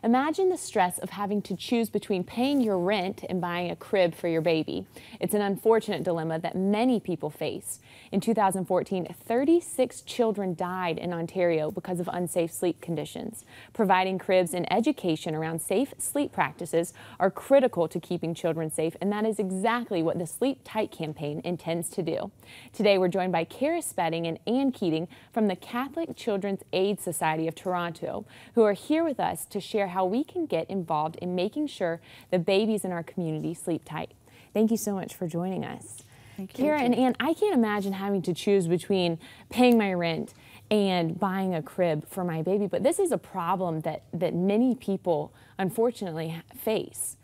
Imagine the stress of having to choose between paying your rent and buying a crib for your baby. It's an unfortunate dilemma that many people face. In 2014, 36 children died in Ontario because of unsafe sleep conditions. Providing cribs and education around safe sleep practices are critical to keeping children safe, and that is exactly what the Sleep Tight campaign intends to do. Today, we're joined by Spedding and Ann Keating from the Catholic Children's Aid Society of Toronto, who are here with us to share how we can get involved in making sure the babies in our community sleep tight. Thank you so much for joining us. Thank you. Kara and Ann, I can't imagine having to choose between paying my rent and buying a crib for my baby, but this is a problem that many people unfortunately face.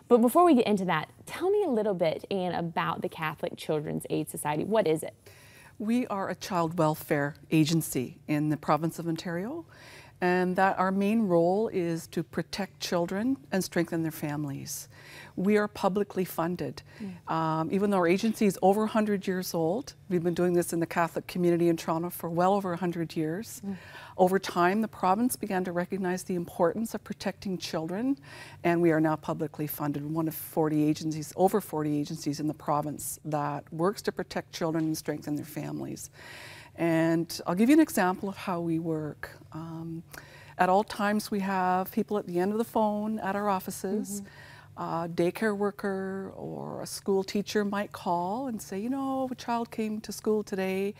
But before we get into that, tell me a little bit, Ann, about the Catholic Children's Aid Society. What is it? We are a child welfare agency in the province of Ontario, and that our main role is to protect children and strengthen their families. We are publicly funded. Even though our agency is over 100 years old, we've been doing this in the Catholic community in Toronto for well over 100 years. Over time, the province began to recognize the importance of protecting children, and we are now publicly funded, one of 40 agencies, over 40 agencies in the province that works to protect children and strengthen their families. And I'll give you an example of how we work. At all times, we have people at the end of the phone at our offices. A daycare worker or a school teacher might call and say, you know, a child came to school today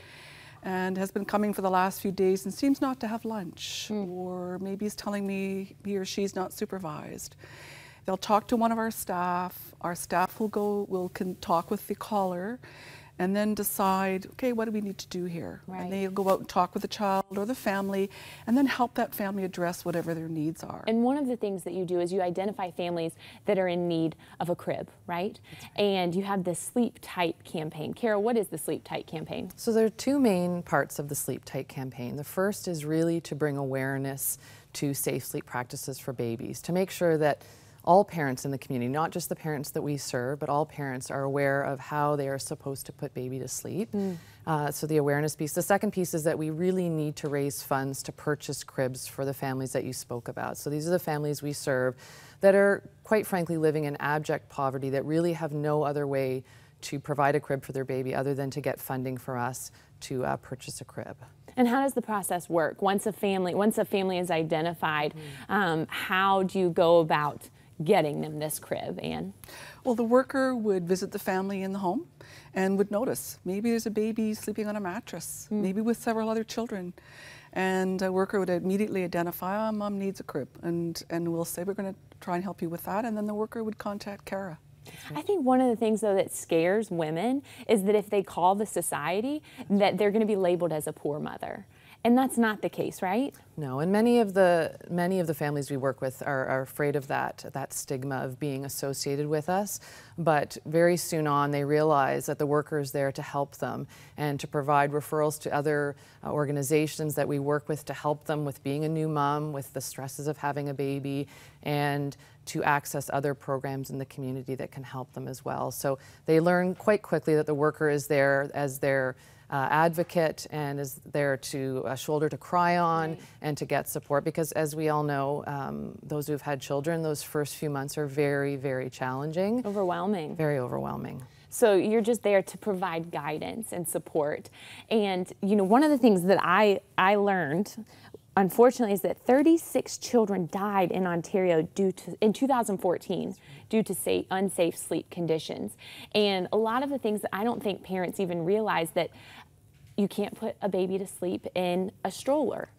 and has been coming for the last few days and seems not to have lunch, or maybe is telling me he or she's not supervised. They'll talk to one of our staff. Our staff can talk with the caller and then decide, okay, what do we need to do here? Right. And they'll go out and talk with the child or the family and then help that family address whatever their needs are. And one of the things that you do is you identify families that are in need of a crib, right? And you have the Sleep Tight campaign. Kara, what is the Sleep Tight campaign? So there are two main parts of the Sleep Tight campaign. The first is really to bring awareness to safe sleep practices for babies, to make sure that all parents in the community, not just the parents that we serve, but all parents are aware of how they are supposed to put baby to sleep. So the awareness piece. The second piece is that we really need to raise funds to purchase cribs for the families that you spoke about. So these are the families we serve that are, quite frankly, living in abject poverty, that really have no other way to provide a crib for their baby other than to get funding for us to purchase a crib. And how does the process work? Once a family is identified, how do you go about getting them this crib, Ann? Well, the worker would visit the family in the home and would notice maybe there's a baby sleeping on a mattress, maybe with several other children. And a worker would immediately identify, oh, mom needs a crib. And we'll say, we're going to try and help you with that. And then the worker would contact Kara. I think one of the things, though, that scares women is that if they call the society, that they're going to be labeled as a poor mother. And that's not the case, right? No, and many of the families we work with are afraid of that stigma of being associated with us. But very soon on, they realize that the worker is there to help them and to provide referrals to other organizations that we work with to help them with being a new mom, with the stresses of having a baby, and to access other programs in the community that can help them as well. So they learn quite quickly that the worker is there as their advocate and is there to a shoulder to cry on and to get support, because as we all know, those who've had children, those first few months are very, very challenging. Overwhelming. Very overwhelming. So you're just there to provide guidance and support. And you know, one of the things that I learned, unfortunately, is that 36 children died in Ontario in 2014 due to unsafe sleep conditions. And a lot of the things that I don't think parents even realize, that you can't put a baby to sleep in a stroller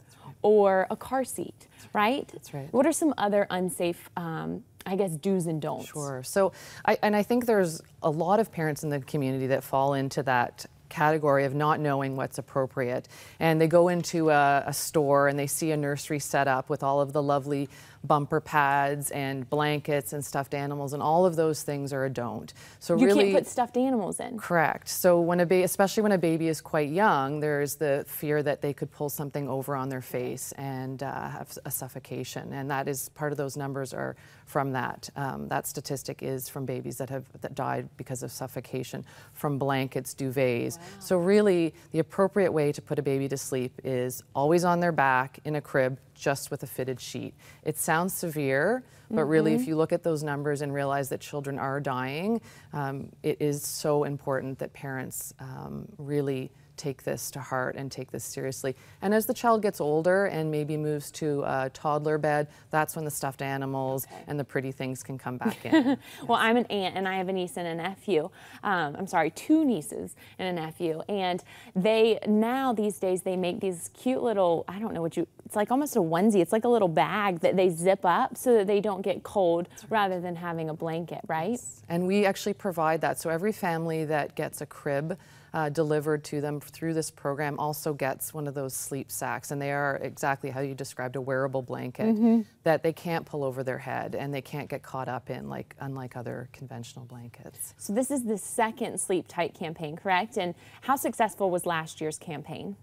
or a car seat, right? That's right. What are some other unsafe, I guess, do's and don'ts? Sure. So, I think there's a lot of parents in the community that fall into that category of not knowing what's appropriate. And they go into a store and they see a nursery set up with all of the lovely bumper pads and blankets and stuffed animals, and all of those things are a don't. So you really, can't put stuffed animals in. Correct. So when especially when a baby is quite young, there's the fear that they could pull something over on their face and have a suffocation, and that is part of those numbers are from that. That statistic is from babies that died because of suffocation, from blankets, duvets. So really, the appropriate way to put a baby to sleep is always on their back in a crib, just with a fitted sheet. It sounds severe, but really if you look at those numbers and realize that children are dying, it is so important that parents really take this to heart and take this seriously. And as the child gets older and maybe moves to a toddler bed, that's when the stuffed animals and the pretty things can come back in. Well, I'm an aunt and I have a niece and a nephew. I'm sorry, 2 nieces and a nephew. And they, now these days, they make these cute little, I don't know what it's like almost a onesie. It's like a little bag that they zip up so that they don't get cold rather than having a blanket, right? Yes. And we actually provide that. So every family that gets a crib delivered to them through this program also gets one of those sleep sacks, and they are exactly how you described, a wearable blanket that they can't pull over their head and they can't get caught up in, unlike other conventional blankets. So this is the second Sleep Tight campaign, correct? And how successful was last year's campaign?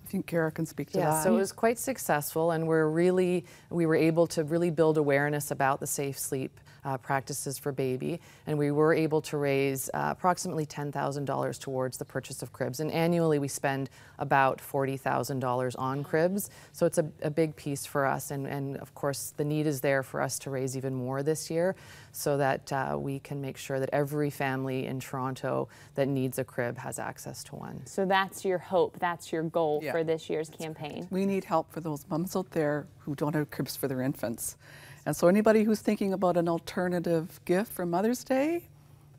I think Kara can speak to that. Yeah, so it was quite successful, and we were able to really build awareness about the safe sleep practices for baby, and we were able to raise approximately $10,000 towards the purchase of cribs. And annually we spend about $40,000 on cribs, so it's a big piece for us. And of course the need is there for us to raise even more this year, so that we can make sure that every family in Toronto that needs a crib has access to one. So that's your hope, that's your goal for this year's campaign. We need help for those moms out there who don't have cribs for their infants. And so anybody who's thinking about an alternative gift for Mother's Day,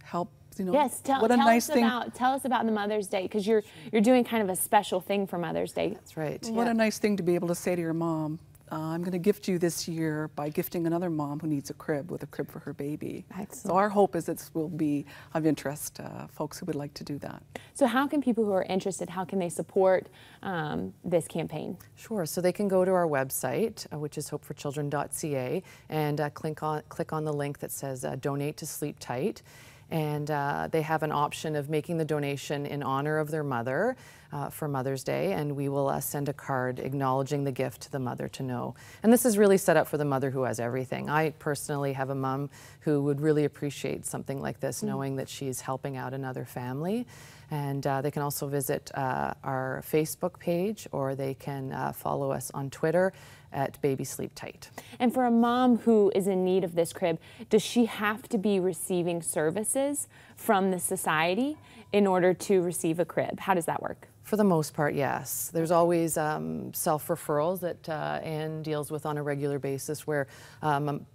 help, you know, yes, tell us about the Mother's Day, because you're doing kind of a special thing for Mother's Day. That's right. What a nice thing to be able to say to your mom, I'm going to gift you this year by gifting another mom who needs a crib with a crib for her baby. Excellent. So our hope is it will be of interest folks who would like to do that. So how can people who are interested, how can they support this campaign? Sure, so they can go to our website, which is hopeforchildren.ca, and click on the link that says Donate to Sleep Tight. And they have an option of making the donation in honor of their mother for Mother's Day, and we will send a card acknowledging the gift to the mother to know. And this is really set up for the mother who has everything. I personally have a mom who would really appreciate something like this, knowing that she's helping out another family. And they can also visit our Facebook page, or they can follow us on Twitter at Baby Sleep Tight. And for a mom who is in need of this crib, does she have to be receiving services from the society in order to receive a crib? How does that work? For the most part, yes. There's always self-referrals that Ann deals with on a regular basis, where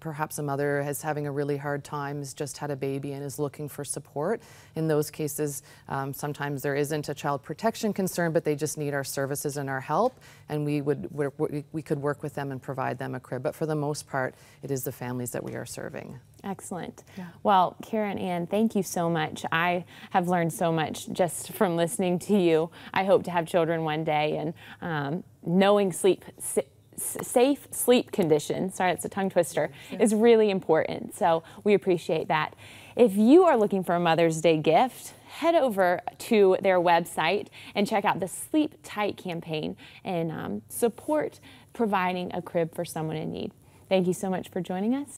perhaps a mother is having a really hard time, has just had a baby and is looking for support. In those cases, sometimes there isn't a child protection concern, but they just need our services and our help, and we could work with them and provide them a crib. But for the most part, it is the families that we are serving. Excellent. Yeah. Well, Kara and Ann, thank you so much. I have learned so much just from listening to you. I hope to have children one day, and knowing safe sleep conditions, sorry, it's a tongue twister, is really important. So we appreciate that. If you are looking for a Mother's Day gift, head over to their website and check out the Sleep Tight campaign and support providing a crib for someone in need. Thank you so much for joining us.